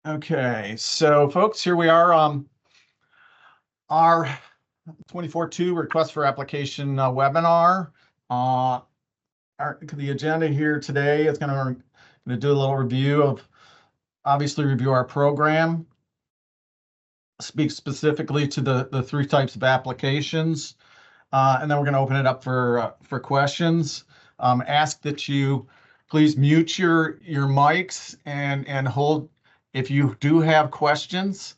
Okay, so folks, here we are. Our 24/2 request for application webinar. The agenda here today is going to do a little review of, obviously, review our program, speak specifically to the three types of applications, and then we're going to open it up for questions. Ask that you please mute your mics and hold. If you do have questions,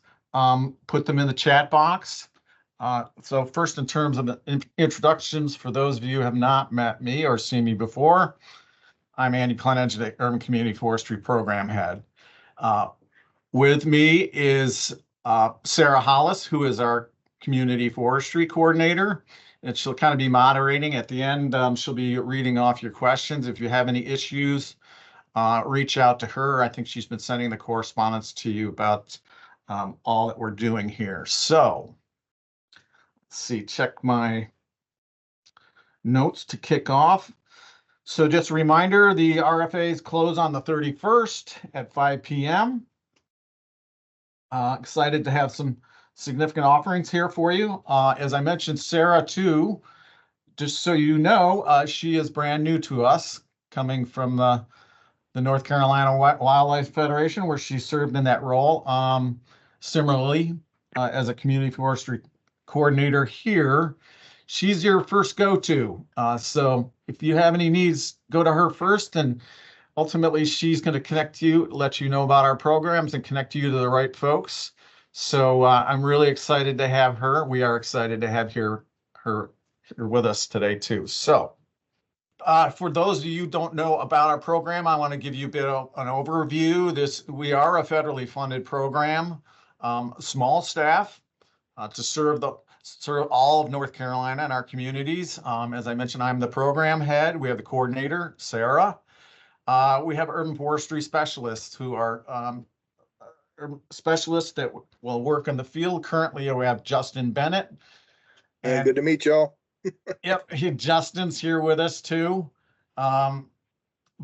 put them in the chat box. So first, in terms of the introductions, for those of you who have not met me or seen me before, I'm Andy Clenage, the Urban Community Forestry Program Head. With me is Sarah Hollis, who is our Community Forestry Coordinator, and she'll kind of be moderating at the end. She'll be reading off your questions. If you have any issues, reach out to her. I think she's been sending the correspondence to you about all that we're doing here. So let's see, check my notes to kick off. So just a reminder, the RFAs close on the 31st at 5 p.m. Excited to have some significant offerings here for you. As I mentioned, Sarah, too, just so you know, she is brand new to us, coming from the North Carolina Wildlife Federation, where she served in that role. Similarly, as a community forestry coordinator here, she's your first go-to. So if you have any needs, go to her first, and ultimately she's going to connect you, let you know about our programs, and connect you to the right folks. So I'm really excited to have her. We are excited to have her here with us today, too. So for those of you who don't know about our program, I want to give you a bit of an overview. We are a federally funded program, small staff to serve all of North Carolina and our communities. As I mentioned, I'm the program head. We have the coordinator, Sarah. We have urban forestry specialists who are specialists that will work in the field. Currently, we have Justin Bennett. And good to meet y'all. Yep, Justin's here with us too. But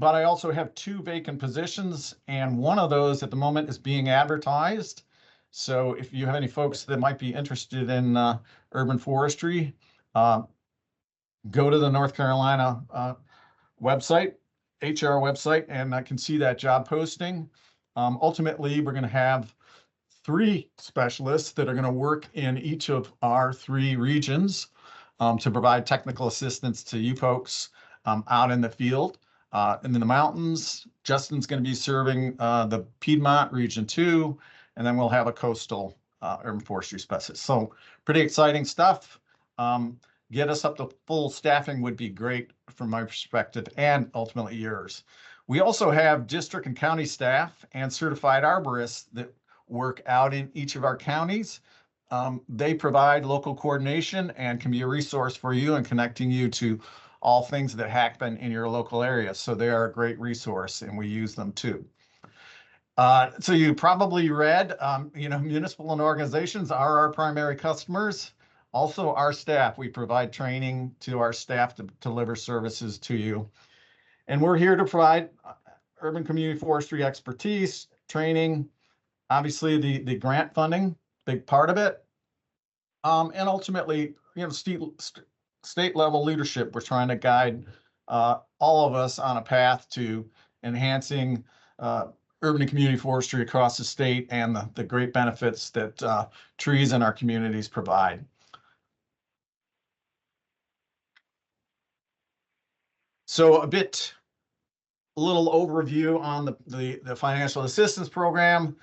I also have 2 vacant positions, and one of those at the moment is being advertised. So if you have any folks that might be interested in urban forestry, go to the North Carolina website, HR website, and I can see that job posting. Ultimately, we're going to have 3 specialists that are going to work in each of our 3 regions to provide technical assistance to you folks out in the field. And in the mountains, Justin's going to be serving the Piedmont region 2, and then we'll have a coastal urban forestry specialist. So pretty exciting stuff. Get us up to full staffing would be great from my perspective, and ultimately yours. We also have district and county staff and certified arborists that work out in each of our counties. They provide local coordination and can be a resource for you and connecting you to all things that happen in your local area. So they are a great resource, and we use them too. So you probably read, municipal and organizations are our primary customers. Also, our staff, we provide training to our staff to deliver services to you. And we're here to provide urban community forestry expertise, training, obviously the grant funding, big part of it. And ultimately, state level leadership. We're trying to guide all of us on a path to enhancing urban and community forestry across the state and the great benefits that trees in our communities provide. So a little overview on the financial assistance program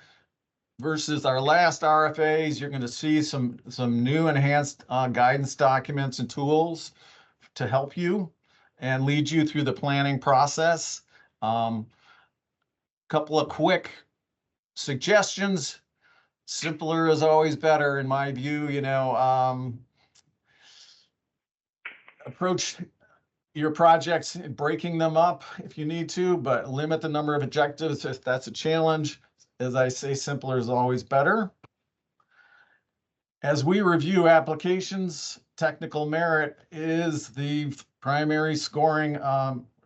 versus our last RFAs. You're going to see some new enhanced guidance documents and tools to help you and lead you through the planning process. Couple of quick suggestions. Simpler is always better, in my view. Approach your projects, breaking them up if you need to, but limit the number of objectives if that's a challenge. As I say, simpler is always better. As we review applications, technical merit is the primary scoring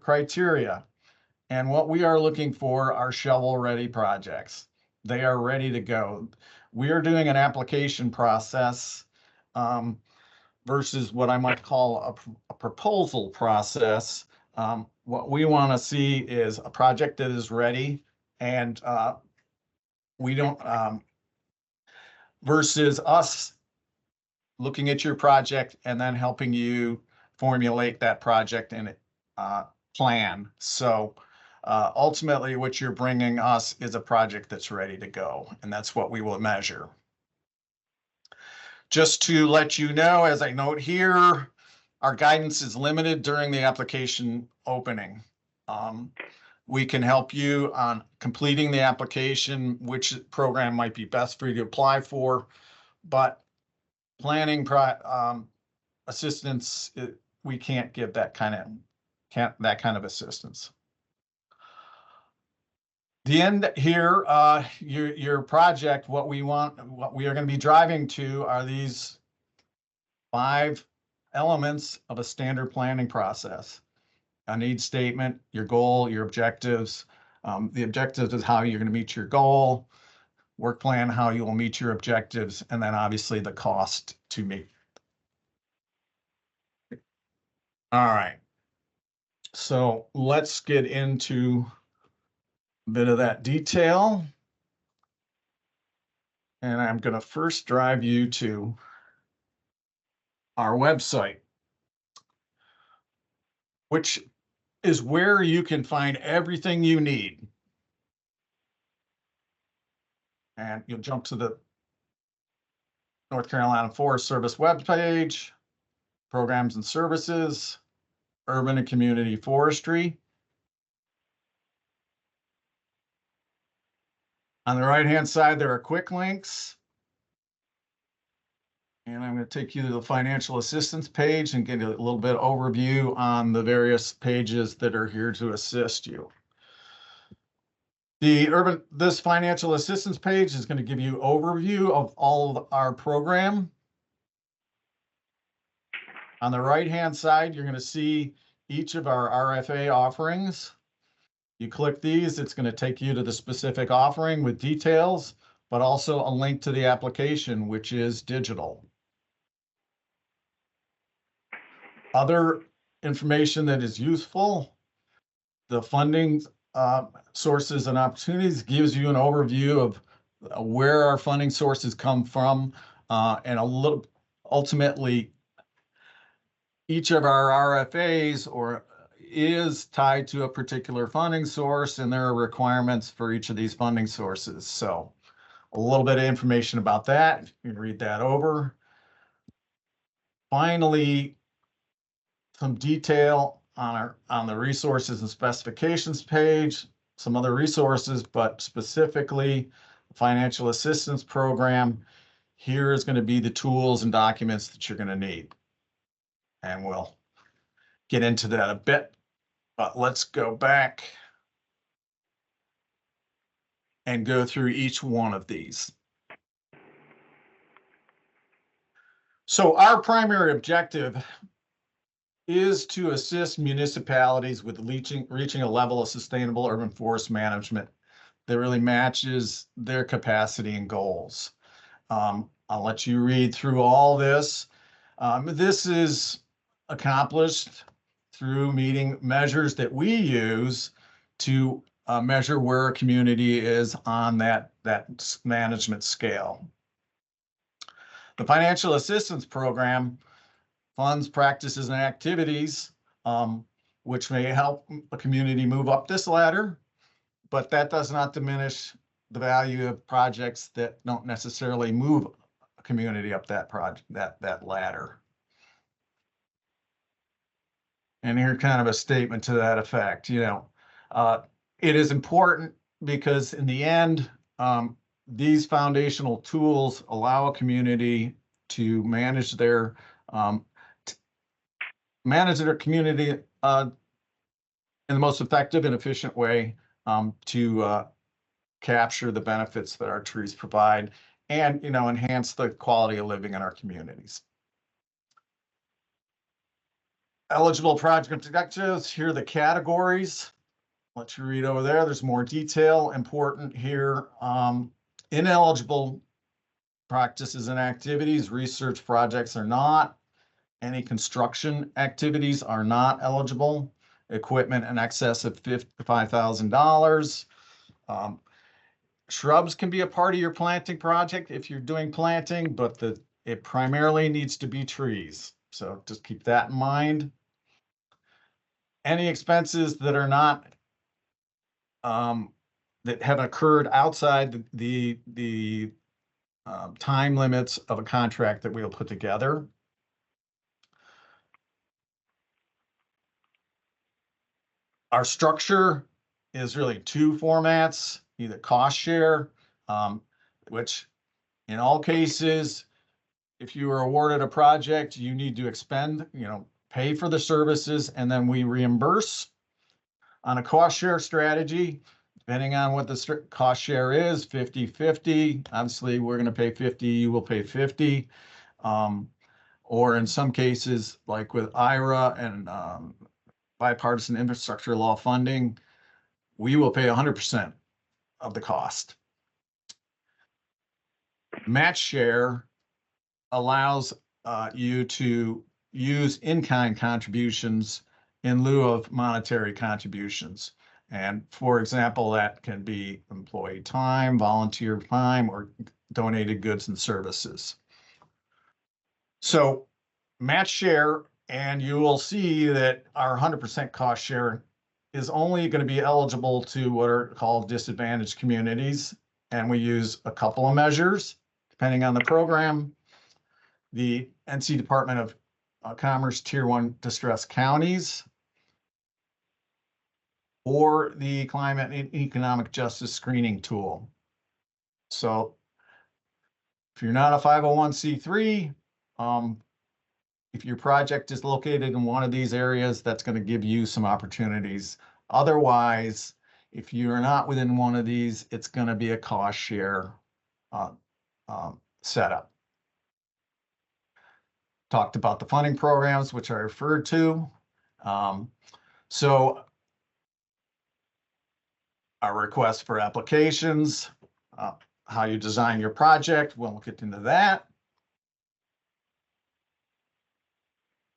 criteria. And what we are looking for are shovel-ready projects. They are ready to go. We are doing an application process versus what I might call a proposal process. What we want to see is a project that is ready, and we don't versus us looking at your project and then helping you formulate that project and plan. So ultimately, what you're bringing us is a project that's ready to go, and that's what we will measure. Just to let you know, as I note here, our guidance is limited during the application opening. We can help you on completing the application, which program might be best for you to apply for, but planning assistance, we can't give that kind of assistance. The end here, your project, what we are going to be driving to are these 5 elements of a standard planning process: a needs statement, your goal, your objectives. The objectives is how you're going to meet your goal, work plan, how you will meet your objectives, and then obviously the cost to meet. All right. So let's get into a bit of that detail. And I'm going to first drive you to our website, which is where you can find everything you need. And you'll jump to the North Carolina Forest Service webpage, programs and services, Urban and Community Forestry. On the right-hand side, there are quick links. And I'm going to take you to the financial assistance page and get a little bit of overview on the various pages that are here to assist you. This financial assistance page is going to give you overview of all of our program. On the right-hand side, you're going to see each of our RFA offerings. You click these, it's going to take you to the specific offering with details, but also a link to the application, which is digital. Other information that is useful, the funding sources and opportunities gives you an overview of where our funding sources come from, and ultimately each of our RFAs is tied to a particular funding source, and there are requirements for each of these funding sources. So a little bit of information about that. You can read that over. Finally, some detail on the resources and specifications page, some other resources, but specifically financial assistance program. Here is going to be the tools and documents that you're going to need. And we'll get into that a bit, but let's go back and go through each one of these. So our primary objective is to assist municipalities with reaching a level of sustainable urban forest management that really matches their capacity and goals. I'll let you read through all this. This is accomplished through meeting measures that we use to measure where a community is on that management scale. The financial assistance program funds, practices, and activities which may help a community move up this ladder, but that does not diminish the value of projects that don't necessarily move a community up that ladder. And here's kind of a statement to that effect. It is important because in the end, these foundational tools allow a community to manage their community in the most effective and efficient way to capture the benefits that our trees provide and enhance the quality of living in our communities. Eligible project objectives, here are the categories. let you read over there. There's more detail important here. Ineligible practices and activities, research projects are not. Any construction activities are not eligible. Equipment in excess of $5,000. Shrubs can be a part of your planting project if you're doing planting, but it primarily needs to be trees. So just keep that in mind. Any expenses that are not that have occurred outside the time limits of a contract that we'll put together. Our structure is really two formats, either cost share, which in all cases, if you are awarded a project, you need to expend, pay for the services, and then we reimburse. On a cost share strategy, depending on what the cost share is, 50-50. Obviously, we're going to pay 50, you will pay 50. Or in some cases, like with IRA and bipartisan infrastructure law funding, we will pay 100% of the cost. Match share allows you to use in-kind contributions in lieu of monetary contributions. And for example, that can be employee time, volunteer time, or donated goods and services. So match share, and you will see that our 100% cost share is only going to be eligible to what are called disadvantaged communities. And we use a couple of measures, depending on the program. The NC Department of Commerce Tier 1 distressed counties, or the Climate and Economic Justice Screening Tool. So if you're not a 501c3, if your project is located in one of these areas, that's going to give you some opportunities. Otherwise, if you're not within one of these, it's going to be a cost share setup. Talked about the funding programs, which I referred to. So our request for applications, how you design your project, we'll get into that.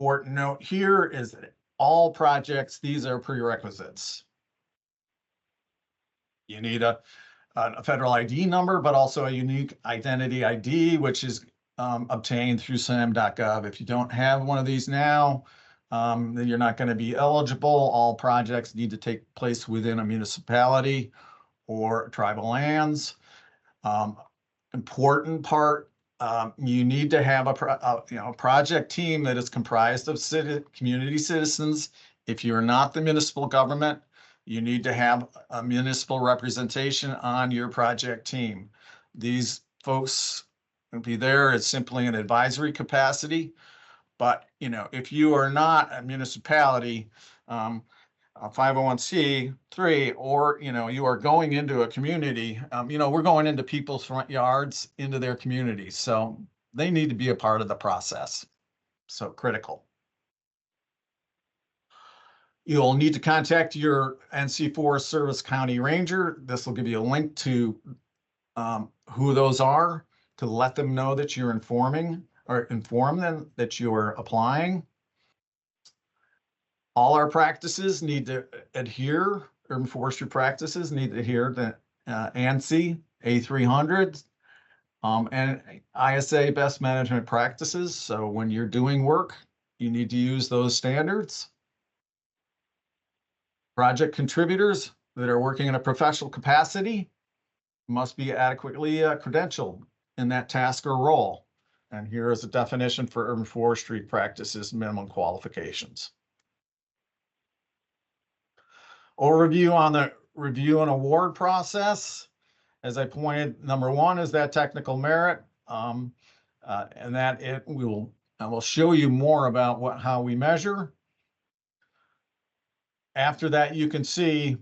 Important note here is that all projects, these are prerequisites. You need a federal ID number, but also a unique identity ID, which is obtained through sam.gov. If you don't have one of these now, then you're not going to be eligible. All projects need to take place within a municipality or tribal lands. Important part, you need to have a project team that is comprised of community citizens. If you're not the municipal government, you need to have a municipal representation on your project team. These folks will be there as simply an advisory capacity. But, if you are not a municipality, a 501c3, or, you are going into a community, we're going into people's front yards, into their communities. So they need to be a part of the process. So critical. You'll need to contact your NC Forest Service County Ranger. This will give you a link to who those are, to let them know that you're inform them that you are applying. All our practices need to adhere, urban forestry practices need to adhere to ANSI A300 and ISA best management practices. So when you're doing work, you need to use those standards. Project contributors that are working in a professional capacity must be adequately credentialed in that task or role. And here is a definition for urban forestry practices, minimum qualifications. Overview on the review and award process. As I pointed, number one is that technical merit, and that I will show you more about how we measure. After that, you can see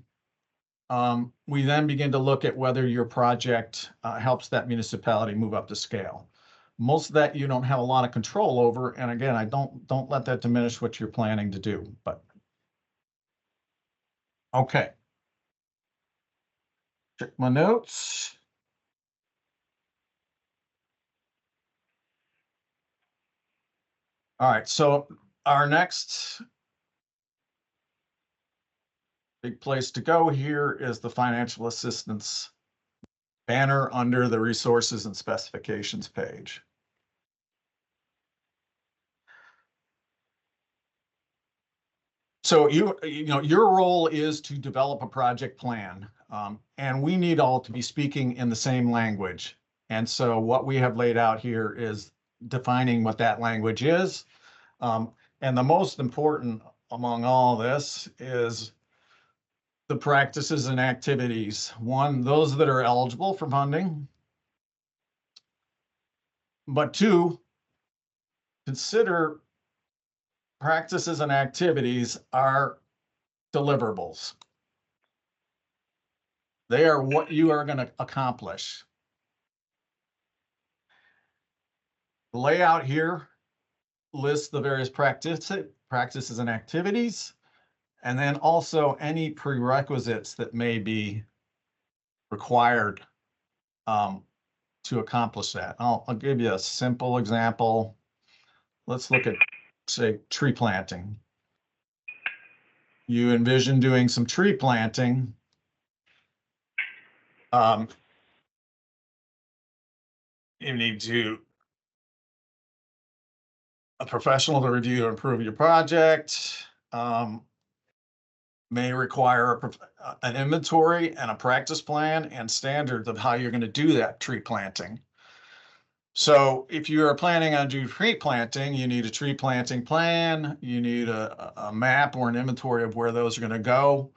we then begin to look at whether your project helps that municipality move up the scale. Most of that you don't have a lot of control over, and again, I don't let that diminish what you're planning to do. But okay, Check my notes. All right, so our next big place to go here is the financial assistance banner under the resources and specifications page. So your role is to develop a project plan, and we need all to be speaking in the same language. And so what we have laid out here is defining what that language is. And the most important among all this is the practices and activities. One, those that are eligible for funding. But two, consider practices and activities are deliverables. They are what you are going to accomplish. The layout here lists the various practices and activities, and then also any prerequisites that may be required to accomplish that. I'll give you a simple example. Let's look at, say, tree planting. You envision doing some tree planting. You need a professional to review and approve your project. May require an inventory and a practice plan and standards of how you're going to do that tree planting. So if you are planning on doing tree planting, you need a tree planting plan. You need a map or an inventory of where those are going to go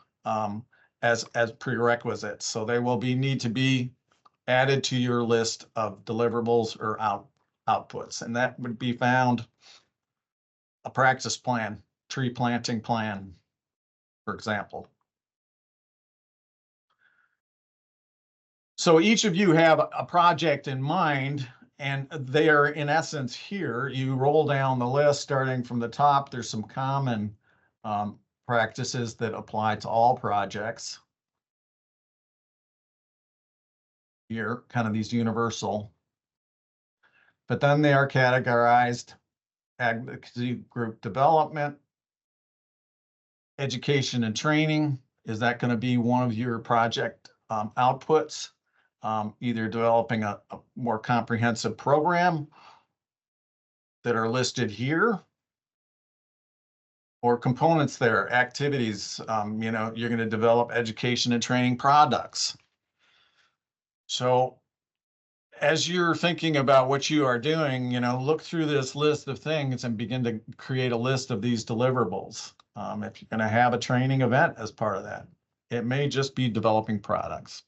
as prerequisites. So they will need to be added to your list of deliverables or outputs, and that would be found a practice plan, tree planting plan, for example. So each of you have a project in mind, and they are in essence here. You roll down the list starting from the top. There's some common practices that apply to all projects. Here, kind of these universal. But then they are categorized: advocacy group development, education and training. Is that going to be one of your project outputs? Either developing a more comprehensive program that are listed here, or components there, activities. You're going to develop education and training products. So as you're thinking about what you are doing, look through this list of things and begin to create a list of these deliverables. If you're going to have a training event as part of that, it may just be developing products.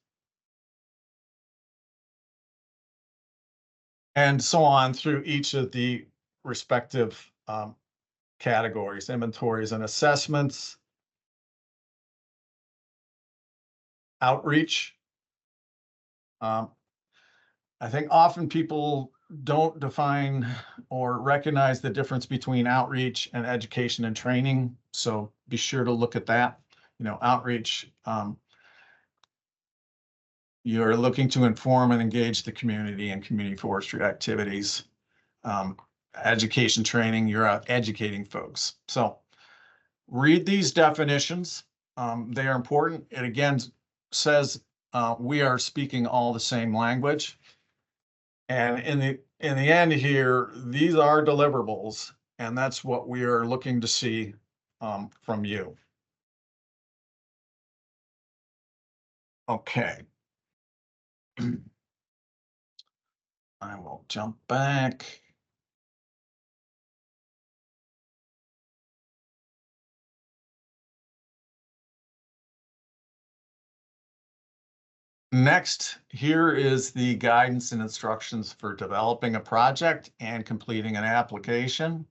And so on through each of the respective categories: inventories and assessments, outreach. I think often people don't define or recognize the difference between outreach and education and training. So be sure to look at that. Outreach, you're looking to inform and engage the community in community forestry activities. Education training, you're out educating folks. So read these definitions. They are important. It again says we are speaking all the same language. And in the end here, these are deliverables, and that's what we are looking to see from you. Okay. I will jump back. Next, here is the guidance and instructions for developing a project and completing an application.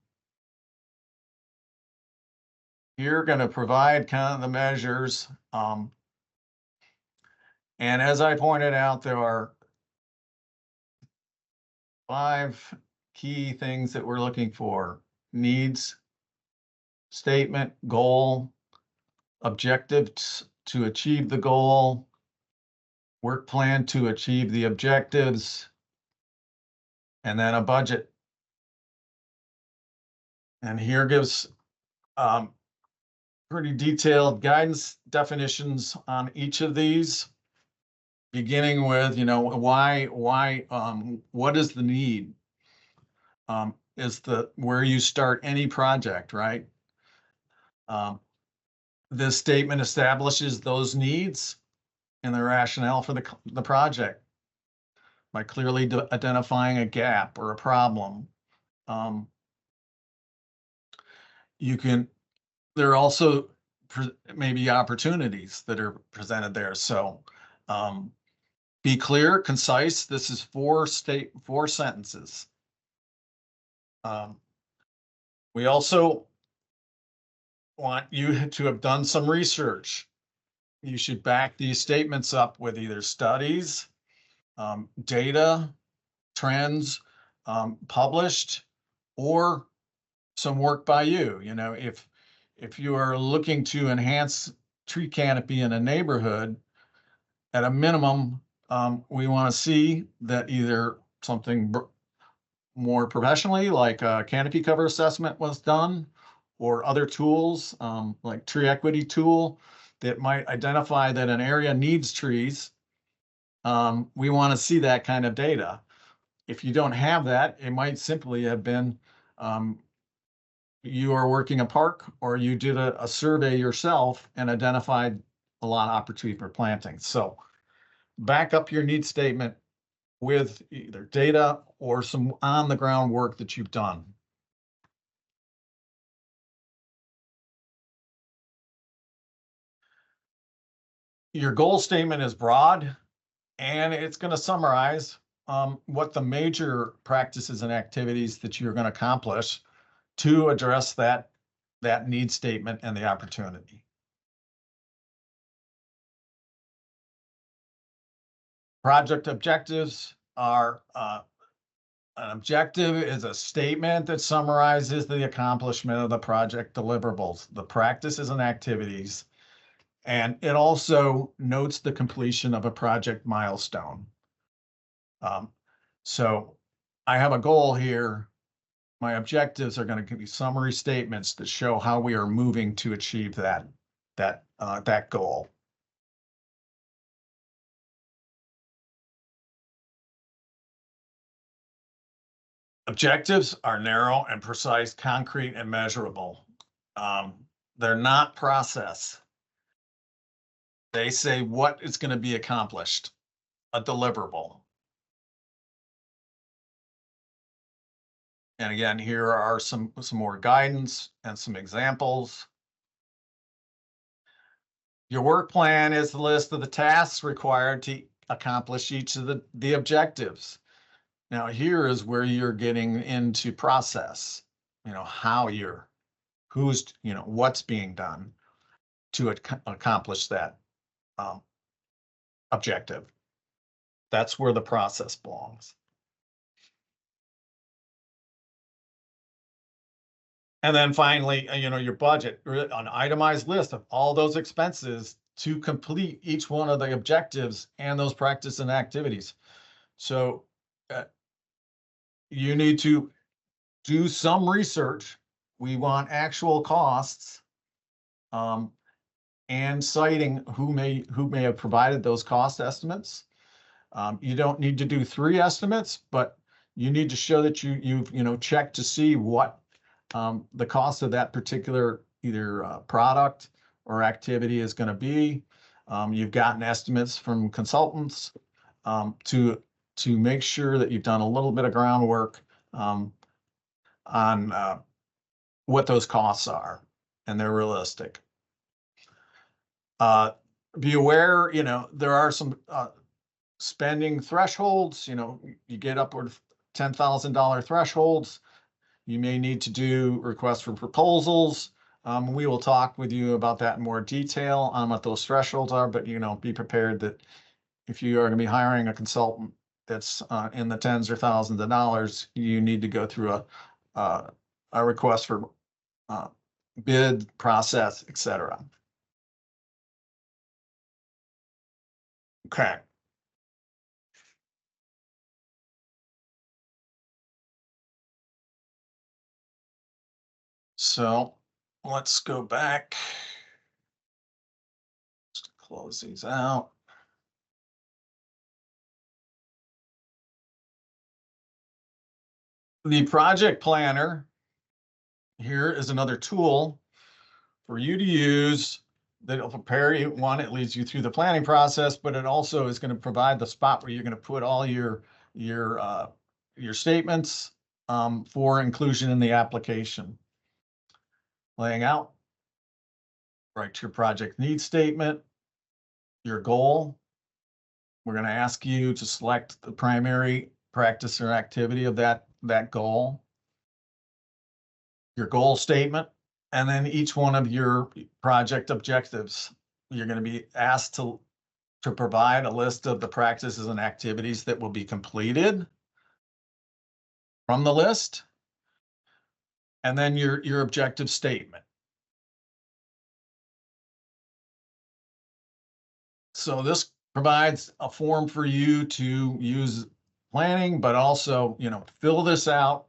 You're going to provide kind of the measures. And as I pointed out, there are 5 key things that we're looking for: needs statement, goal, objectives to achieve the goal, work plan to achieve the objectives, and then a budget. And here gives pretty detailed guidance definitions on each of these, beginning with, why, what is the need? Is the where you start any project, right? This statement establishes those needs and the rationale for the project by clearly identifying a gap or a problem. There are also maybe opportunities that are presented there. So be clear, concise. This is four sentences. We also want you to have done some research. You should back these statements up with either studies, data, trends, published, or some work by you. If you are looking to enhance tree canopy in a neighborhood, at a minimum, we want to see that either something more professionally, like a canopy cover assessment was done, or other tools, like tree equity tool that might identify that an area needs trees. We want to see that kind of data. If you don't have that, it might simply have been you are working a park, or you did a survey yourself and identified a lot of opportunity for planting. So back up your need statement with either data or some on the ground work that you've done. Your goal statement is broad, and it's going to summarize what the major practices and activities that you're going to accomplish to address that need statement and the opportunity. Project objectives are an objective is a statement that summarizes the accomplishment of the project deliverables, the practices and activities, and it also notes the completion of a project milestone. So I have a goal here. My objectives are going to be summary statements that show how we are moving to achieve that goal. Objectives are narrow and precise, concrete and measurable. They're not process. They say what is going to be accomplished, a deliverable. And again, here are some more guidance and some examples. Your work plan is the list of the tasks required to accomplish each of the objectives. Now, here is where you're getting into process, what's being done to accomplish that objective. That's where the process belongs. And then finally, your budget, an itemized list of all those expenses to complete each one of the objectives and those practices and activities. So you need to do some research. We want actual costs and citing who may have provided those cost estimates. You don't need to do 3 estimates, but you need to show that you've checked to see what the cost of that particular either product or activity is going to be. You've gotten estimates from consultants to make sure that you've done a little bit of groundwork on what those costs are and they're realistic. Be aware, there are some spending thresholds. You get upward of $10,000 thresholds. You may need to do requests for proposals. We will talk with you about that in more detail on what those thresholds are, but be prepared that if you are going to be hiring a consultant that's in the tens or thousands of dollars, you need to go through a request for bid process, etc. Okay. So let's go back. Just close these out. The project planner here is another tool for you to use that'll prepare you. One, it leads you through the planning process, but it also is going to provide the spot where you're going to put all your statements for inclusion in the application. Laying out, write your project needs statement, your goal. We're going to ask you to select the primary practice or activity of that goal, your goal statement, and then each one of your project objectives. You're going to be asked to provide a list of the practices and activities that will be completed from the list, and then your objective statement. So this provides a form for you to use planning, but also, fill this out.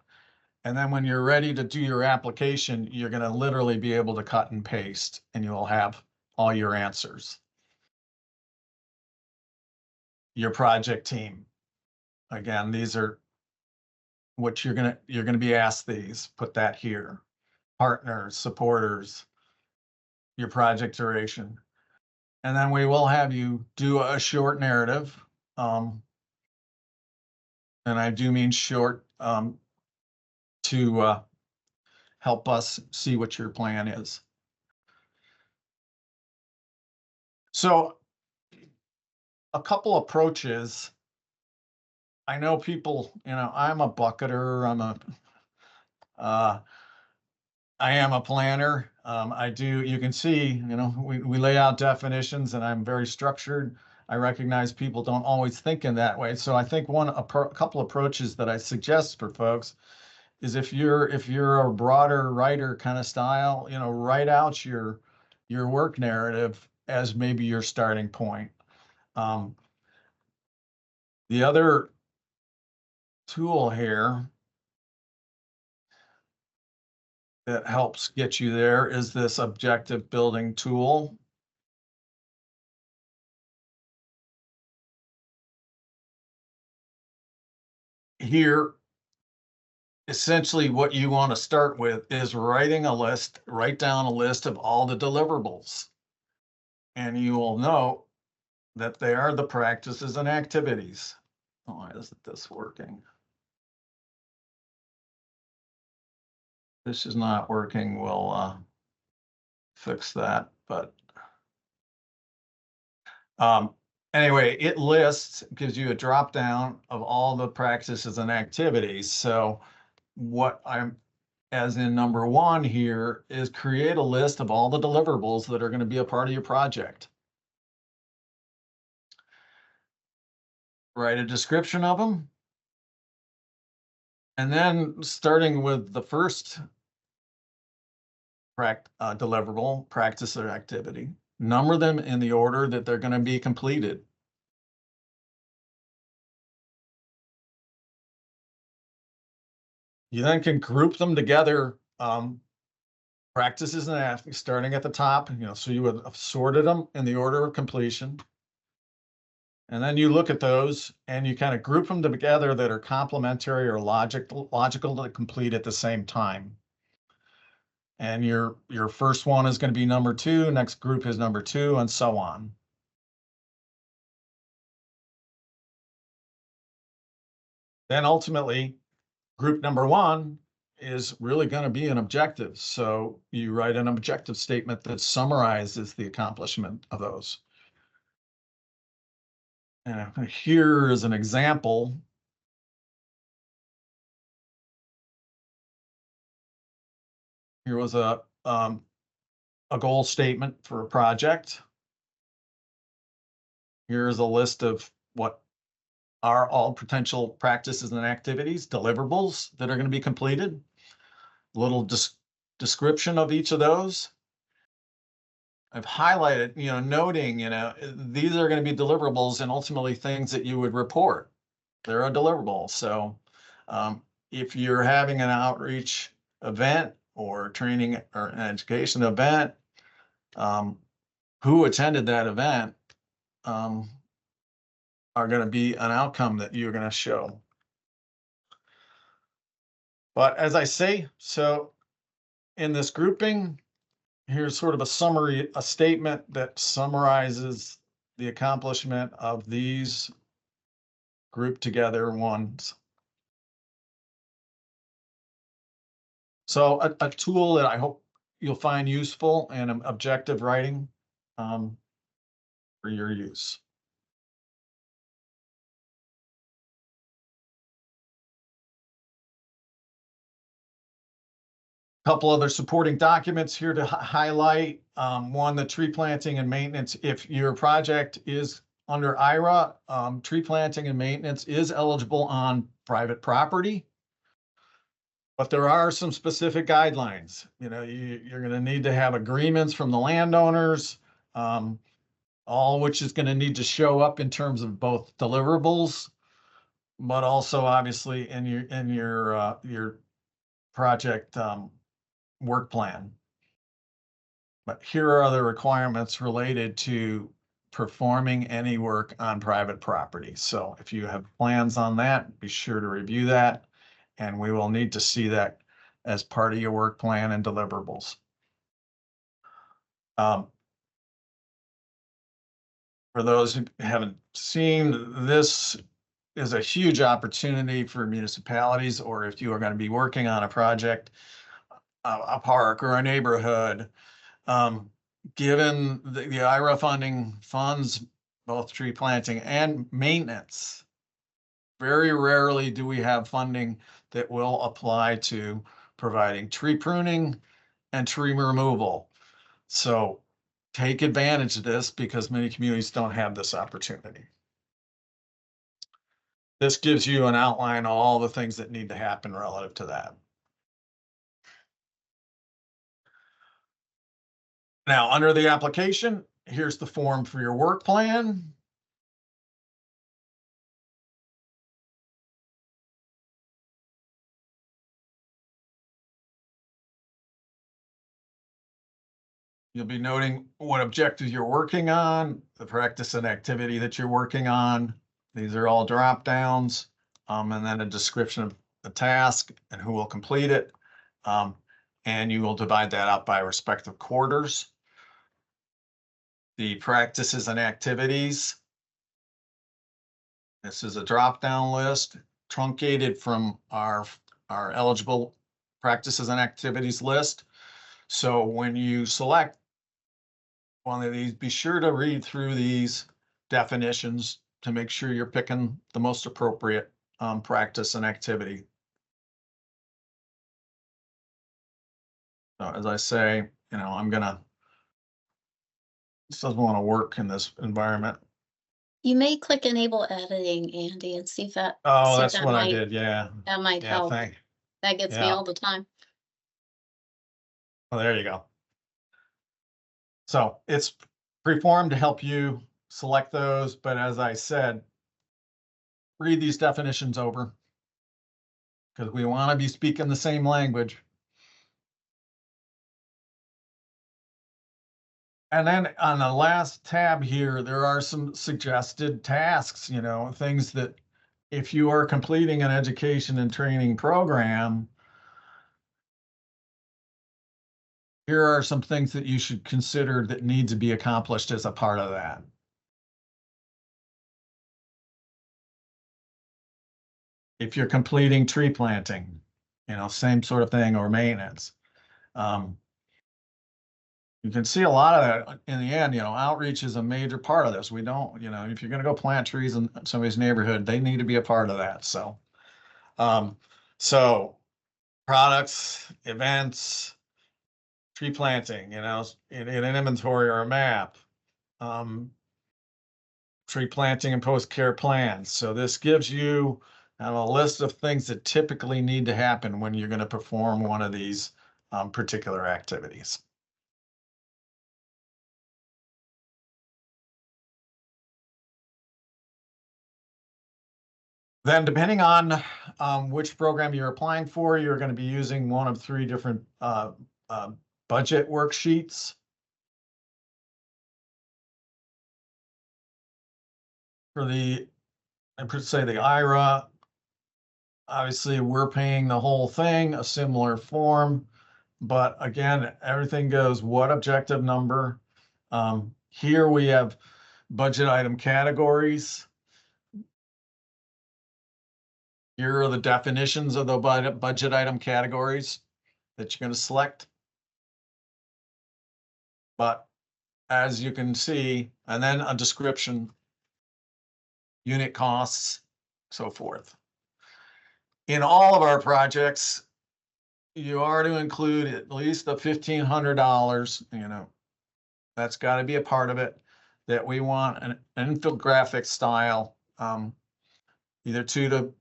And then when you're ready to do your application, you're going to literally be able to cut and paste, and you'll have all your answers. Your project team. Again, these are what you're going to be asked these. Put that here. Partners, supporters, your project duration. And then we will have you do a short narrative. And I do mean short to help us see what your plan is. So a couple approaches. I know people, I'm a bucketer. I am a planner. You can see, we lay out definitions and I'm very structured. I recognize people don't always think in that way. So I think a couple approaches that I suggest for folks is if you're a broader writer kind of style, write out your work narrative as maybe your starting point. The other tool here that helps get you there is this objective building tool. Here, essentially what you want to start with is write down a list of all the deliverables. And you will know that they are the practices and activities. Why isn't this working? This is not working. We'll fix that, but anyway, it gives you a drop down of all the practices and activities. So what as in number 1 here, is create a list of all the deliverables that are going to be a part of your project. Write a description of them. And then starting with the first deliverable, practice or activity, number them in the order that they're going to be completed. You then can group them together, practices and starting at the top, so you would have sorted them in the order of completion. And then you look at those and you kind of group them together that are complementary or logical to complete at the same time. And your first one is going to be number 2, next group is number 2, and so on. Then ultimately, group number 1 is really going to be an objective. So you write an objective statement that summarizes the accomplishment of those. And here is an example. Here was a goal statement for a project. Here's a list of what are all potential practices and activities, deliverables that are going to be completed. A little description of each of those. I've highlighted, noting, these are going to be deliverables and ultimately things that you would report. They're a deliverable. So if you're having an outreach event or training or an education event, who attended that event are going to be an outcome that you're going to show. But as I say, so in this grouping, here's sort of a summary, a statement that summarizes the accomplishment of these grouped together ones. So a tool that I hope you'll find useful and objective writing for your use. Couple other supporting documents here to highlight. One, the tree planting and maintenance. If your project is under IRA, tree planting and maintenance is eligible on private property. But there are some specific guidelines. You know, you're going to need to have agreements from the landowners, all which is going to need to show up in terms of both deliverables, but also obviously in your project work plan. But here are the requirements related to performing any work on private property. So if you have plans on that, be sure to review that. And we will need to see that as part of your work plan and deliverables. For those who haven't seen, this is a huge opportunity for municipalities, or if you are going to be working on a project, a park or a neighborhood, given the IRA funding funds both tree planting and maintenance. Very rarely do we have funding that will apply to providing tree pruning and tree removal. So take advantage of this because many communities don't have this opportunity. This gives you an outline of all the things that need to happen relative to that. Now, under the application, here's the form for your work plan. You'll be noting what objectives you're working on, the practice and activity that you're working on. These are all drop downs, and then a description of the task and who will complete it. And you will divide that up by respective quarters. The practices and activities. This is a drop down list truncated from our eligible practices and activities list. So when you select one of these, be sure to read through these definitions to make sure you're picking the most appropriate practice and activity. So as I say, you know, this doesn't want to work in this environment. You may click enable editing, Andy, and see if that. Oh, see if that's that what I might- did. Yeah. That might Yeah. help. That gets me yeah. all the time. Well, there you go. So it's preformed to help you select those. But as I said, read these definitions over because we want to be speaking the same language. And then on the last tab here, there are some suggested tasks, you know, things that if you are completing an education and training program, here are some things that you should consider that need to be accomplished as a part of that. If you're completing tree planting, you know, same sort of thing, or maintenance. You can see a lot of that in the end, you know, outreach is a major part of this. We don't, you know, if you're going to go plant trees in somebody's neighborhood, they need to be a part of that. So, so products, events, tree planting, you know, in an inventory or a map, tree planting and post-care plans. So this gives you a list of things that typically need to happen when you're going to perform one of these particular activities. Then depending on which program you're applying for, you're going to be using one of 3 different budget worksheets. For the, I could say the IRA, obviously we're paying the whole thing, a similar form. But again, everything goes what objective number. Here we have budget item categories. Here are the definitions of the budget item categories that you're going to select. But as you can see, and then a description, unit costs, so forth. In all of our projects, you are to include at least the $1,500, you know, that's got to be a part of it, that we want an infographic style, either 2 to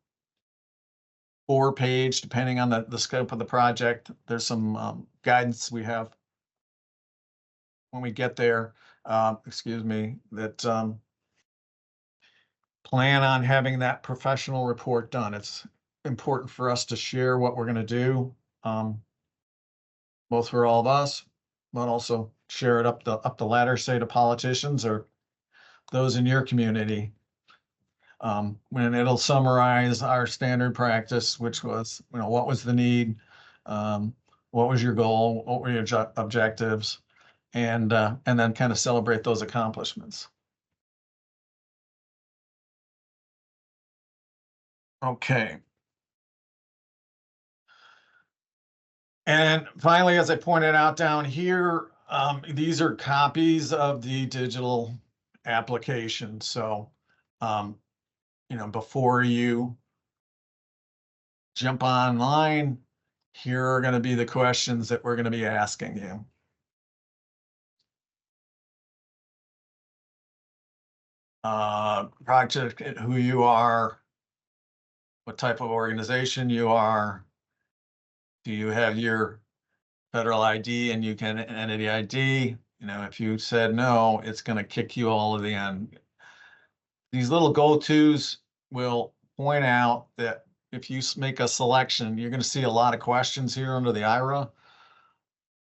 4 page, depending on the scope of the project. There's some guidance we have when we get there, excuse me, that plan on having that professional report done. It's important for us to share what we're going to do, both for all of us, but also share it up the ladder, say to politicians or those in your community. When it'll summarize our standard practice, which was, you know, what was the need, what was your goal, what were your objectives, and then kind of celebrate those accomplishments. Okay. And finally, as I pointed out down here, these are copies of the digital application. So, you know, before you jump online, here are going to be the questions that we're going to be asking you. Project, who you are, what type of organization you are, do you have your federal ID and you can entity ID? You know, if you said no, it's going to kick you all to the end. These little go-tos will point out that if you make a selection, you're going to see a lot of questions here under the IRA.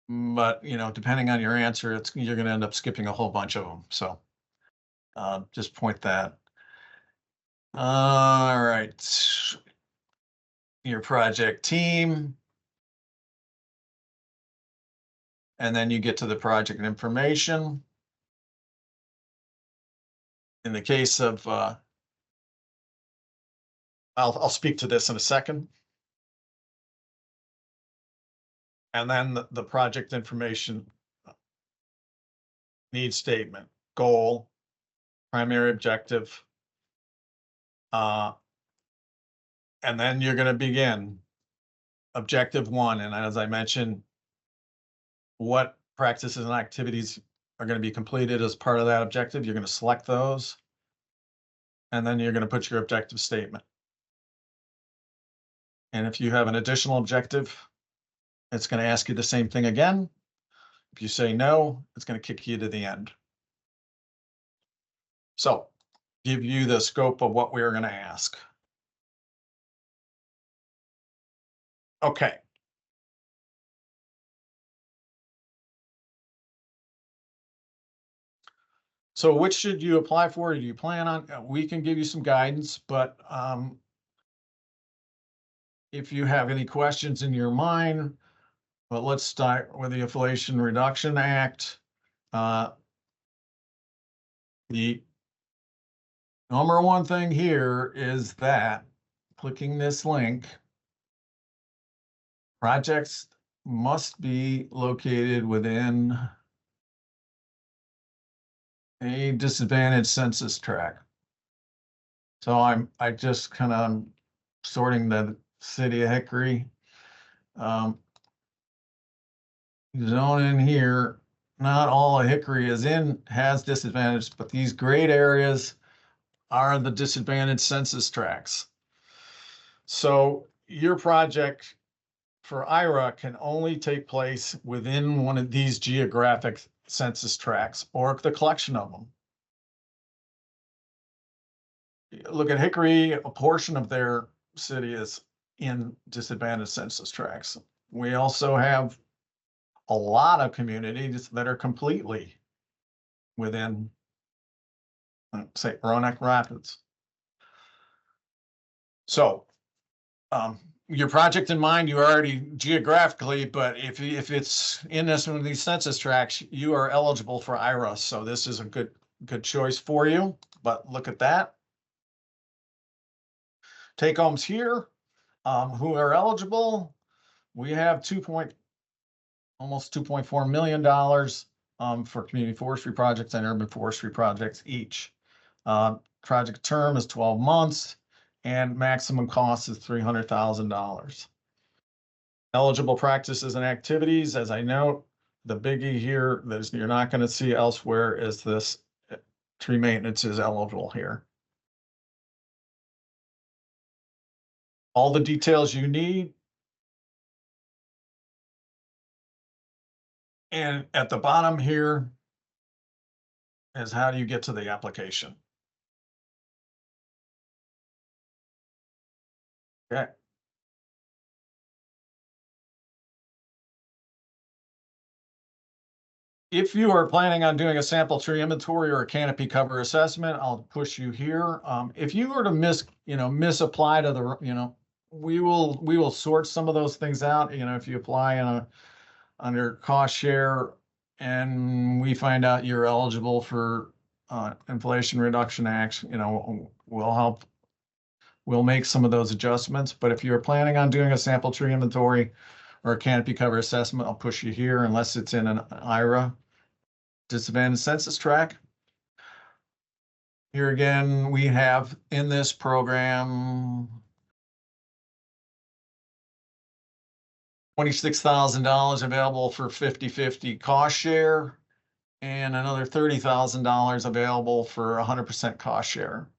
But, you know, depending on your answer, you're going to end up skipping a whole bunch of them. So just point that. All right. Your project team. And then you get to the project information. In the case of, I'll speak to this in a second. And then the project information need statement, goal, primary objective. And then you're going to begin objective 1. And as I mentioned, what practices and activities are going to be completed as part of that objective. You're going to select those. And then you're going to put your objective statement. And if you have an additional objective, it's going to ask you the same thing again. If you say no, it's going to kick you to the end. So, give you the scope of what we're going to ask. Okay. So which should you apply for? Do you plan on? We can give you some guidance, but if you have any questions in your mind, but let's start with the Inflation Reduction Act. The number one thing here is that clicking this link, projects must be located within a disadvantaged census tract. So I just kind of sorting the city of Hickory. Zone in here, not all of Hickory has disadvantaged, but these great areas are the disadvantaged census tracts. So your project for IRA can only take place within one of these geographic census tracts or the collection of them. Look at Hickory, a portion of their city is in disadvantaged census tracts. We also have a lot of communities that are completely within, say, Roanoke Rapids. So, your project in mind, you already geographically, but if it's in this one of these census tracts, you are eligible for IRA. So this is a good choice for you. But look at that. Take homes here, who are eligible. We have almost $2.4 million for community forestry projects and urban forestry projects each. Project term is 12 months and maximum cost is $300,000. Eligible practices and activities, as I note, the biggie here that you're not going to see elsewhere is this tree maintenance is eligible here. All the details you need. And at the bottom here is how do you get to the application? Okay. If you are planning on doing a sample tree inventory or a canopy cover assessment, I'll push you here. If you were to misapply to the, we will sort some of those things out. If you apply under cost share and we find out you're eligible for Inflation Reduction Act, we'll make some of those adjustments. But if you're planning on doing a sample tree inventory or a canopy cover assessment, I'll push you here unless it's in an IRA disadvantaged census tract. Here again, we have in this program $26,000 available for 50-50 cost share and another $30,000 available for 100% cost share.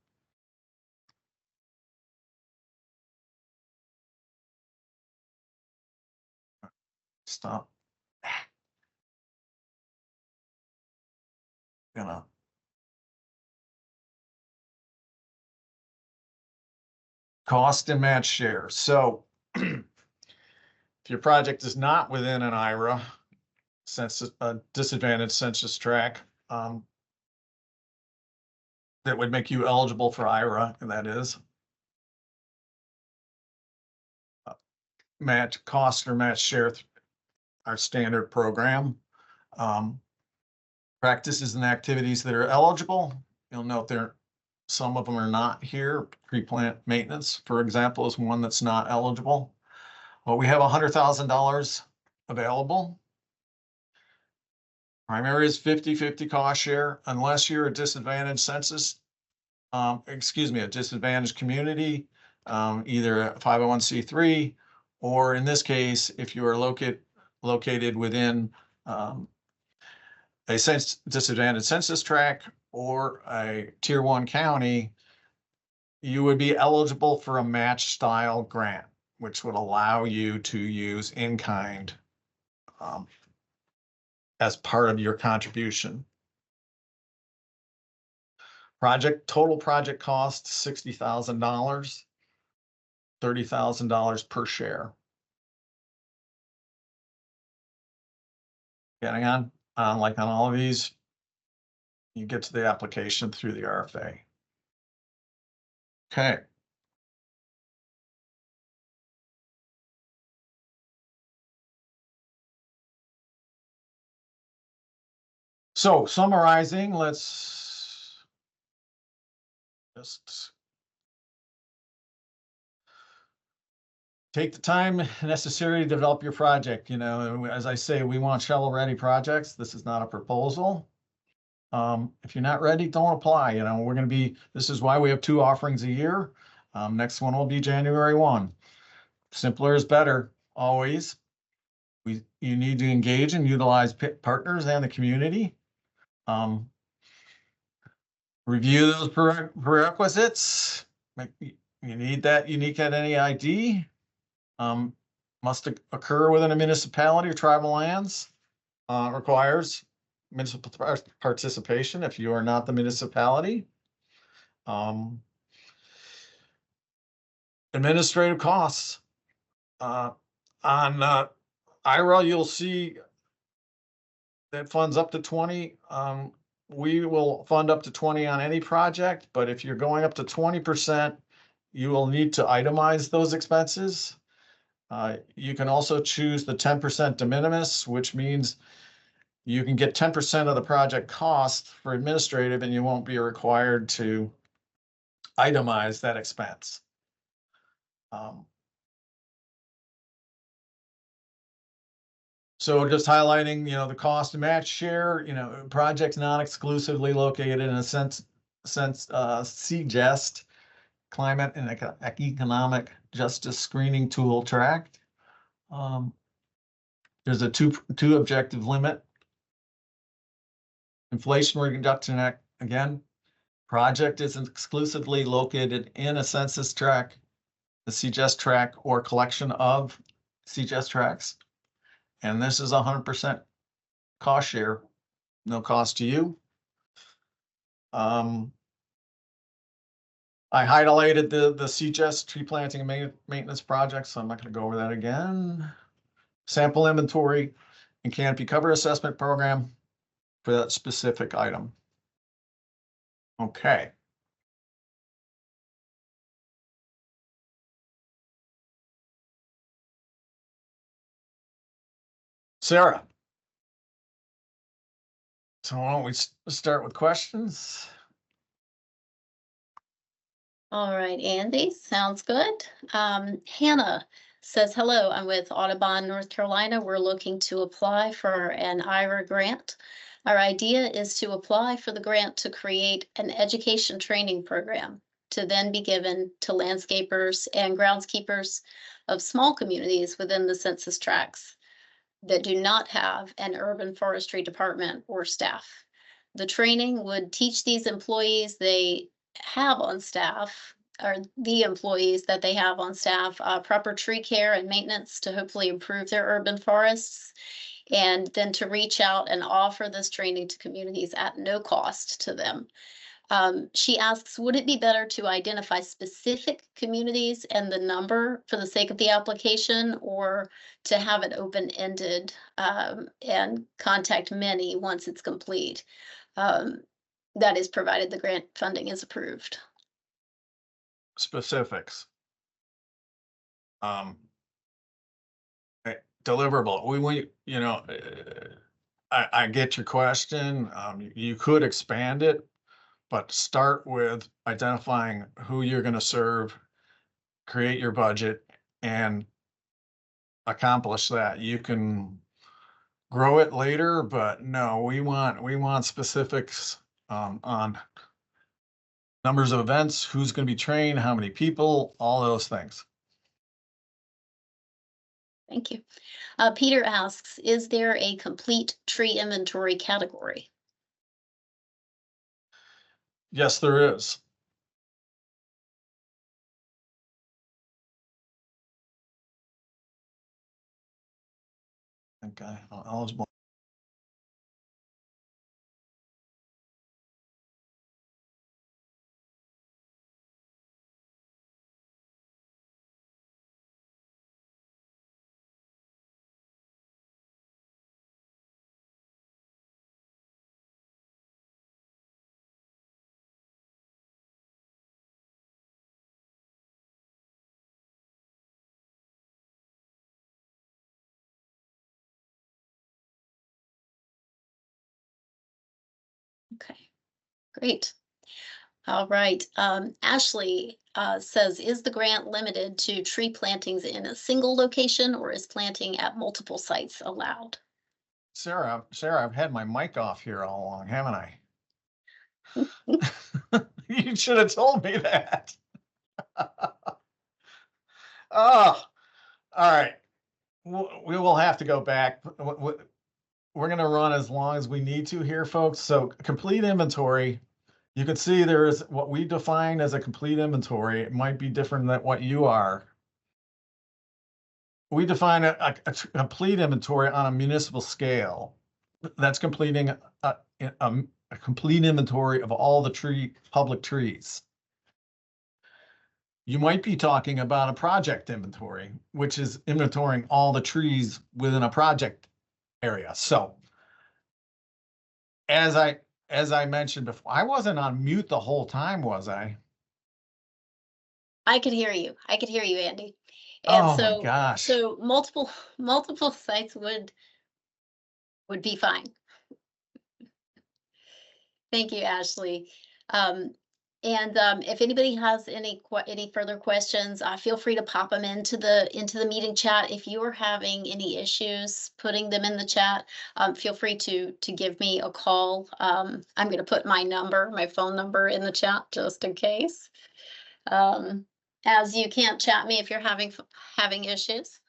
Stop. Cost and match share. So if your project is not within an IRA disadvantaged census tract, that would make you eligible for IRA, and that is match cost or match share, our standard program. Practices and activities that are eligible. You'll note some of them are not here. Pre-plant maintenance, for example, is one that's not eligible. Well, we have $100,000 available. Primary is 50-50 cost share, unless you're a disadvantaged census, a disadvantaged community, either a 501c3, or in this case, if you are located within a disadvantaged census tract or a tier 1 county, you would be eligible for a match style grant, which would allow you to use in-kind as part of your contribution. Total project cost $60,000, $30,000 per share. Getting on, like on all of these, you get to the application through the RFA. Okay. So summarizing, let's just take the time necessary to develop your project. As I say, we want shovel-ready projects. This is not a proposal. If you're not ready, don't apply. This is why we have 2 offerings a year. Next one will be January 1. Simpler is better, always. You need to engage and utilize partners and the community. Review those prerequisites. You need that unique identity ID. Must occur within a municipality or tribal lands. Requires municipal participation if you are not the municipality. Administrative costs. On IRA, you'll see that funds up to 20. We will fund up to 20 on any project, but if you're going up to 20%, you will need to itemize those expenses. You can also choose the 10% de minimis, which means you can get 10% of the project cost for administrative and you won't be required to itemize that expense. So just highlighting, the cost to match share, projects not exclusively located in a CJEST, Climate and Economic Justice Screening Tool track. There's a two objective limit. Inflation Reduction Act, again, project isn't exclusively located in a census tract, the CJEST tract, or collection of CJEST tracts. And this is 100% cost share, no cost to you. I highlighted the CJEST tree planting and maintenance projects, so I'm not going to go over that again. Sample inventory and canopy cover assessment program for that specific item. Okay. Sarah. So why don't we start with questions? All right, Andy, sounds good. Hannah says, hello, I'm with Audubon, North Carolina. We're looking to apply for an IRA grant. Our idea is to apply for the grant to create an education training program to then be given to landscapers and groundskeepers of small communities within the census tracts that do not have an urban forestry department or staff. The training would teach these employees they have on staff, or the employees that they have on staff, proper tree care and maintenance to hopefully improve their urban forests, and then to reach out and offer this training to communities at no cost to them. She asks, would it be better to identify specific communities and the number for the sake of the application, or to have it open-ended and contact many once it's complete? That is provided the grant funding is approved. Specifics. Deliverable. I get your question. You could expand it, but start with identifying who you're going to serve, create your budget, and accomplish that. You can grow it later, but no, we want specifics on numbers of events, who's going to be trained, how many people, all those things. Thank you. Peter asks, is there a complete tree inventory category? Yes, there is. Okay, eligible. Okay, great. All right. Ashley says, is the grant limited to tree plantings in a single location, or is planting at multiple sites allowed? Sarah, I've had my mic off here all along, haven't I? You should have told me that. Oh, all right. We will have to go back. We're going to run as long as we need to here, folks. So complete inventory. You can see there is what we define as a complete inventory. It might be different than what you are. We define a complete inventory on a municipal scale. That's completing a complete inventory of all the public trees. you might be talking about a project inventory, which is inventorying all the trees within a project area. So as I mentioned before, I wasn't on mute the whole time, was I? I could hear you. I could hear you, Andy. And Oh my gosh. so multiple sites would be fine. Thank you, Ashley. If anybody has any further questions, feel free to pop them into the meeting chat. If you are having any issues putting them in the chat, feel free to give me a call. I'm going to put my phone number in the chat just in case. As you can't chat me if you're having issues.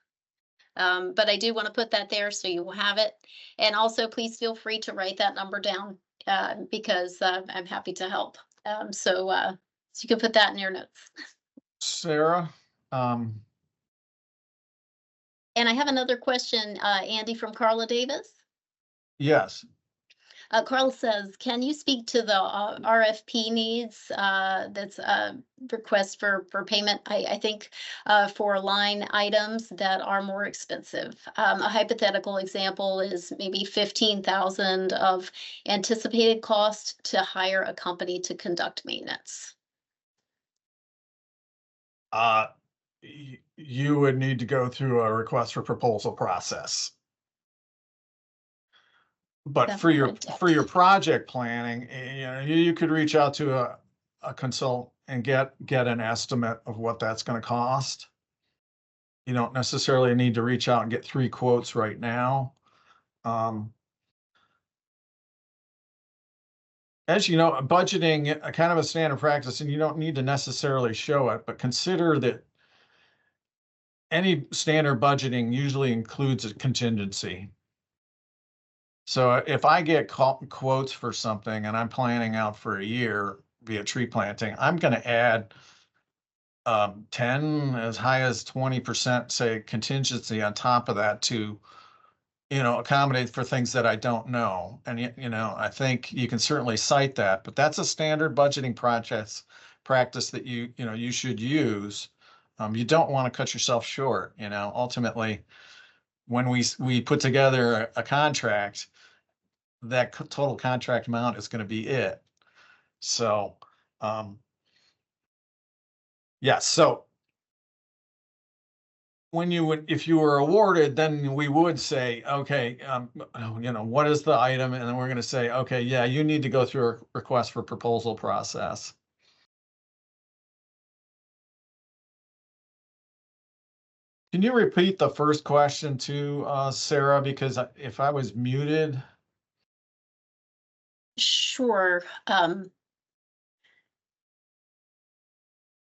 But I do want to put that there so you will have it. And also, please feel free to write that number down because I'm happy to help. So you can put that in your notes. Sarah, And I have another question, Andy, from Carla Davis. yes. Carl says, can you speak to the RFP needs? That's a request for payment, I think, for line items that are more expensive. A hypothetical example is maybe 15,000 of anticipated cost to hire a company to conduct maintenance. You would need to go through a request for proposal process. But That's for your fantastic. project planning, you could reach out to a consultant and get an estimate of what that's going to cost. You don't necessarily need to reach out and get 3 quotes right now. As you know, budgeting a kind of a standard practice, and you don't need to necessarily show it, but consider that any standard budgeting usually includes a contingency. So if I get quotes for something and I'm planning out for a year via tree planting, I'm going to add 10 as high as 20%, say, contingency on top of that to, accommodate for things that I don't know. And, I think you can certainly cite that, but that's a standard budgeting practice that you should use. You don't want to cut yourself short, ultimately, when we put together a contract, that total contract amount is going to be it. So, yeah, so if you were awarded, then we would say, okay, what is the item? And then we're going to say, okay, yeah, you need to go through a request for proposal process. Can you repeat the first question to Sarah? Because if I was muted. Sure.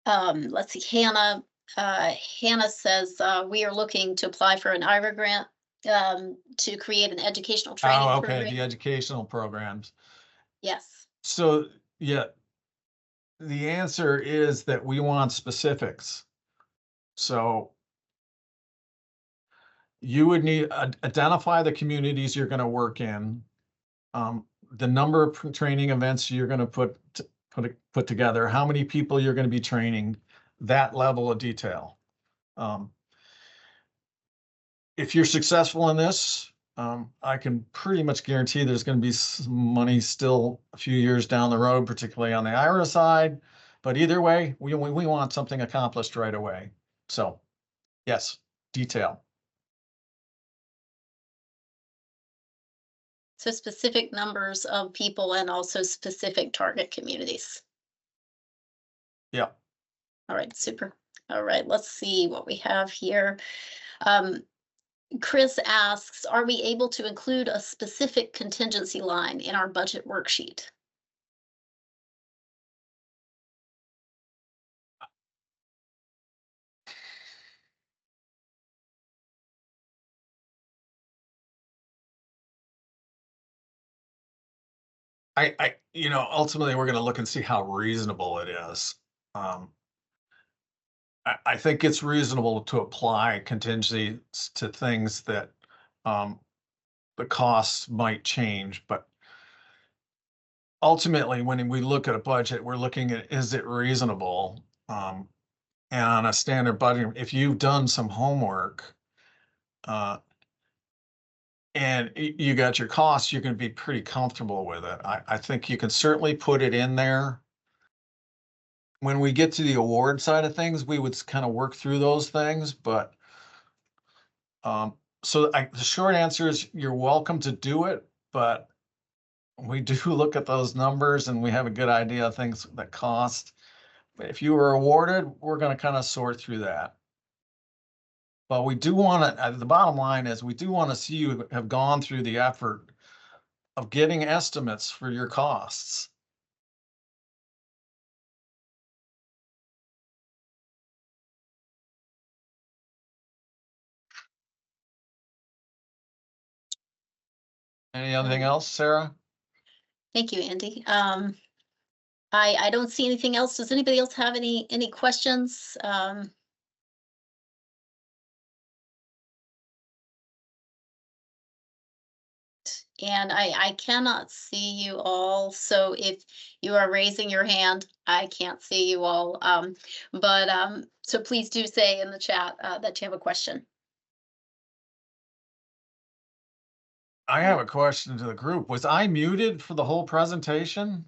Let's see, Hannah. Hannah says we are looking to apply for an IRA grant to create an educational training Oh, okay, program. the educational programs. Yes. So, yeah, the answer is that we want specifics. So you would need identify the communities you're going to work in, the number of training events you're going to put together, how many people you're going to be training, that level of detail. If you're successful in this, I can pretty much guarantee there's going to be some money still a few years down the road, particularly on the IRA side. But either way, we want something accomplished right away. So, yes, detail. So specific numbers of people and also specific target communities. Yeah. All right, super. All right, let's see what we have here. Chris asks, are we able to include a specific contingency line in our budget worksheet? Ultimately, we're going to look and see how reasonable it is. I think it's reasonable to apply contingencies to things that the costs might change, but ultimately, when we look at a budget, we're looking at, is it reasonable? and on a standard budget, if you've done some homework, and you got your costs, you're going to be pretty comfortable with it. I think you can certainly put it in there. When we get to the award side of things, we would kind of work through those things, but so the short answer is you're welcome to do it, but we do look at those numbers and we have a good idea of things that cost. But if you were awarded, we're going to kind of sort through that. But we do want to, the bottom line is we do want to see you have gone through the effort of getting estimates for your costs. Anything else, Sarah? Thank you, Andy. I don't see anything else. Does anybody else have any questions? And I cannot see you all, so if you are raising your hand, I can't see you all. So please do say in the chat that you have a question. I have a question to the group. Was I muted for the whole presentation?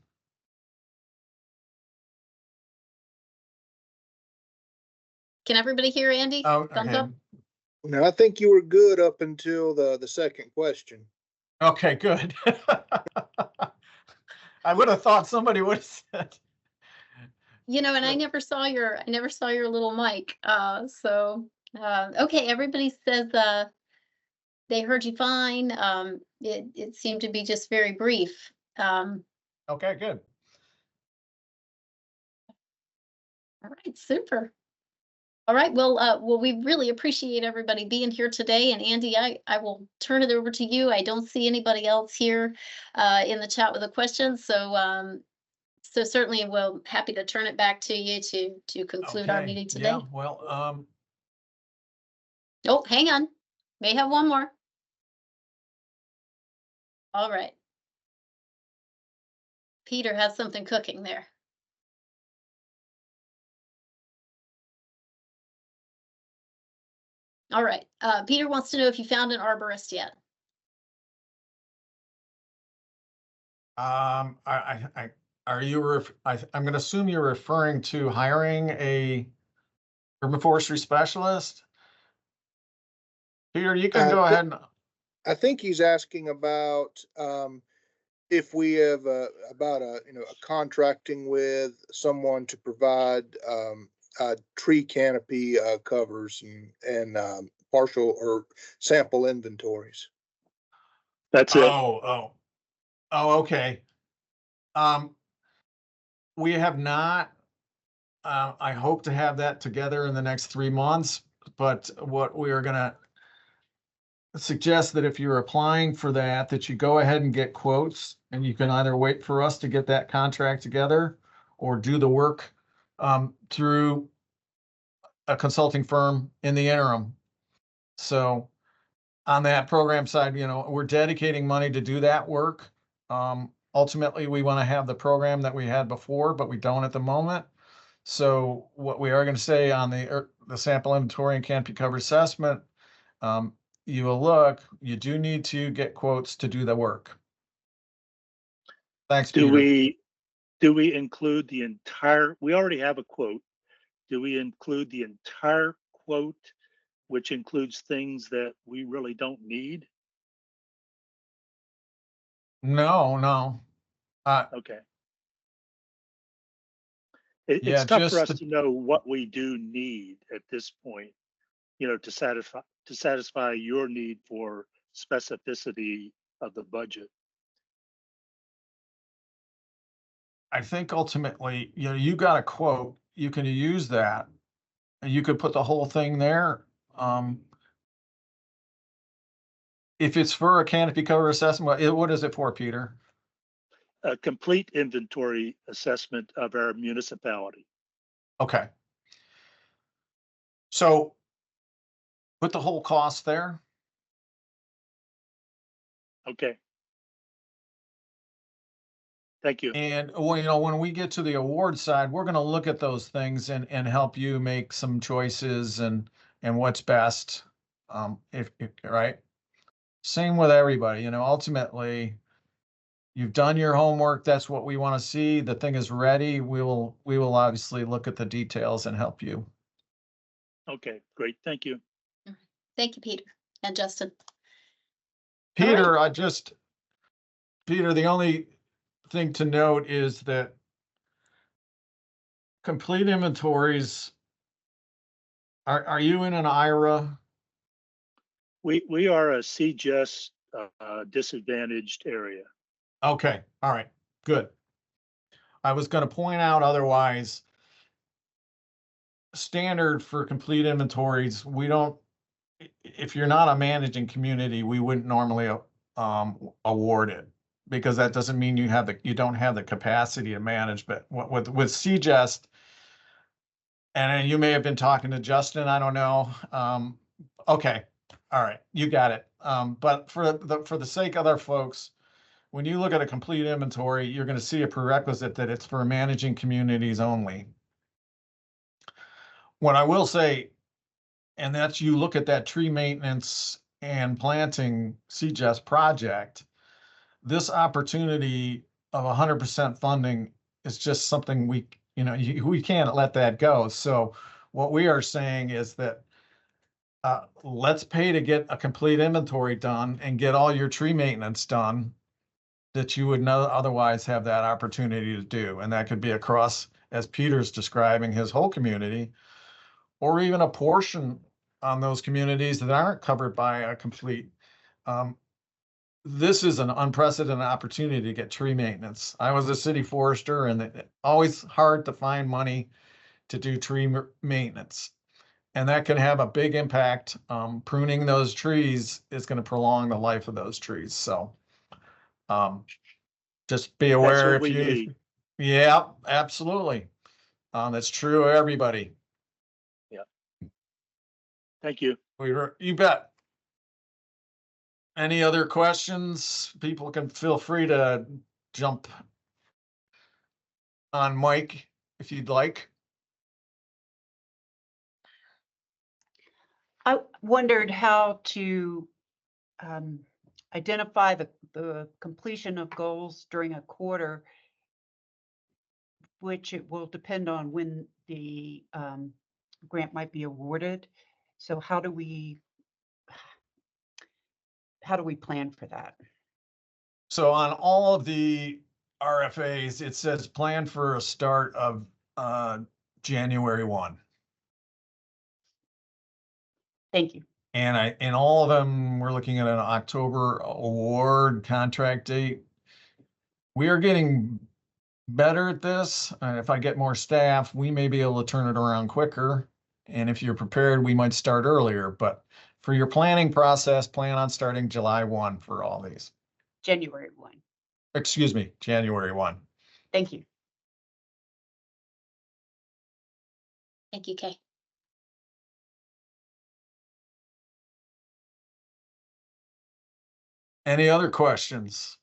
Can everybody hear Andy? Oh, Thumbs okay. up? No, I think you were good up until the second question. Okay, good. I would have thought somebody would have said. You know, and I never saw your little mic. Okay, everybody says they heard you fine. It seemed to be just very brief. Okay, good. All right, super. All right, well, we really appreciate everybody being here today. And Andy, I will turn it over to you. I don't see anybody else here in the chat with a question, so certainly, we'll happy to turn it back to you to conclude our Okay, meeting today. yeah, well, Oh, hang on, may have one more. All right, Peter has something cooking there. All right, Peter wants to know if you found an arborist yet. are you, I'm gonna assume you're referring to hiring a urban forestry specialist? Peter, you can go ahead and. I think he's asking about if we have about a contracting with someone to provide tree canopy covers and partial or sample inventories. That's it. Oh, okay. We have not. I hope to have that together in the next 3 months, but what we are gonna suggest that if you're applying for that, that you go ahead and get quotes, and you can either wait for us to get that contract together or do the work through a consulting firm in the interim. So on that program side, we're dedicating money to do that work. Ultimately, we want to have the program that we had before, but we don't at the moment. So what we are going to say on the sample inventory and canopy cover assessment, you will look, you do need to get quotes to do the work. Thanks, Do Peter. we include the entire, we already have a quote. Do we include the entire quote, which includes things that we really don't need? No. Okay. Yeah, It's tough for us just to know what we do need at this point, to satisfy your need for specificity of the budget. I think ultimately, you got a quote, you can use that, and you could put the whole thing there. If it's for a canopy cover assessment, what is it for, Peter? A complete inventory assessment of our municipality. Okay. So put the whole cost there. Okay. Thank you. And well, when we get to the award side, we're going to look at those things and help you make some choices and what's best. If right. Same with everybody, ultimately you've done your homework. That's what we want to see. The thing is ready. We will obviously look at the details and help you. Okay, great. Thank you. Thank you, Peter and Justin. Peter, Peter, the only thing to note is that complete inventories, are you in an IRA? We are a CGS disadvantaged area. Okay, all right, good. I was going to point out otherwise, standard for complete inventories, we don't, if you're not a managing community, we wouldn't normally award it, because that doesn't mean you don't have the capacity to manage. But with CGEST, and you may have been talking to Justin, I don't know. Okay, all right, you got it. But for the sake of other folks, when you look at a complete inventory, you're going to see a prerequisite that it's for managing communities only. What I will say, and that's, you look at that tree maintenance and planting CGEST project, this opportunity of 100% funding is just something we can't let that go. So what we are saying is that let's pay to get a complete inventory done and get all your tree maintenance done that you would otherwise have that opportunity to do. And that could be across, as Peter's describing, his whole community, or even a portion on those communities that aren't covered by a complete. This is an unprecedented opportunity to get tree maintenance. I was a city forester, and it's always hard to find money to do tree maintenance. And that can have a big impact. Pruning those trees is going to prolong the life of those trees. So just be That's aware what if we you, need. yeah, absolutely. That's true of everybody. Thank you. You bet. Any other questions? People can feel free to jump on mic if you'd like. I wondered how to identify the completion of goals during a quarter, which it will depend on when the grant might be awarded. So how do we plan for that? So on all of the RFAs, it says plan for a start of January 1. Thank you. And in all of them, we're looking at an October award contract date. We are getting better at this. If I get more staff, we may be able to turn it around quicker. And if you're prepared, we might start earlier. But for your planning process, plan on starting July 1 for all these. January 1. Excuse me, January 1. Thank you. Thank you, Kay. Any other questions?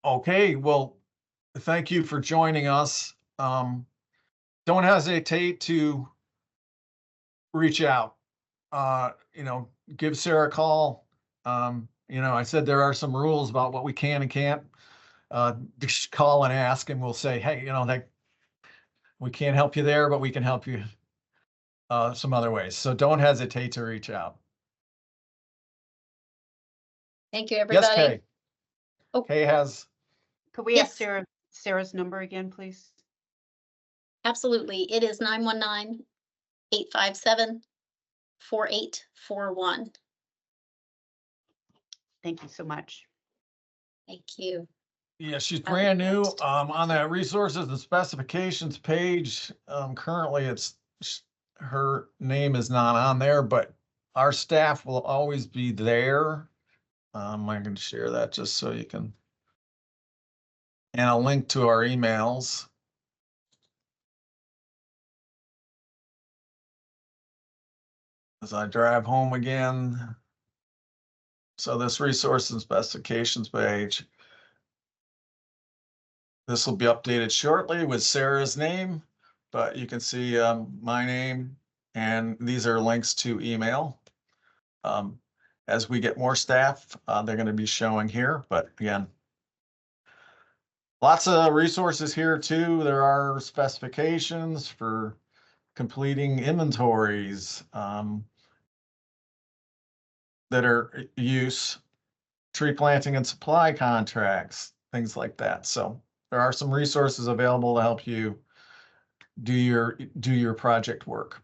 Okay, well, thank you for joining us. Don't hesitate to reach out. Give Sarah a call. I said there are some rules about what we can and can't. Just call and ask, and we'll say, hey, we can't help you there, but we can help you some other ways. So don't hesitate to reach out. Thank you, Yes, everybody. Kay. Oh. Kay has. Could we have Yes. Sarah's number again, please? Absolutely. It is 919-857-4841. Thank you so much. Thank you. Yeah, she's brand new. On that resources and specifications page, currently her name is not on there, but our staff will always be there. I can share that just so you can, and a link to our emails. as I drive home again. So this resource and specifications page. This will be updated shortly with Sarah's name, but you can see my name, and these are links to email. As we get more staff, they're going to be showing here, but again, lots of resources here too. There are specifications for completing inventories that are use, tree planting and supply contracts, things like that. So there are some resources available to help you do your project work,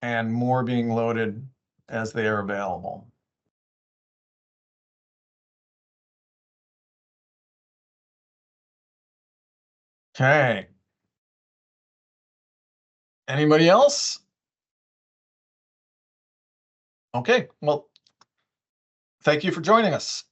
and more being loaded as they are available. Okay. Anybody else? Okay, well, thank you for joining us.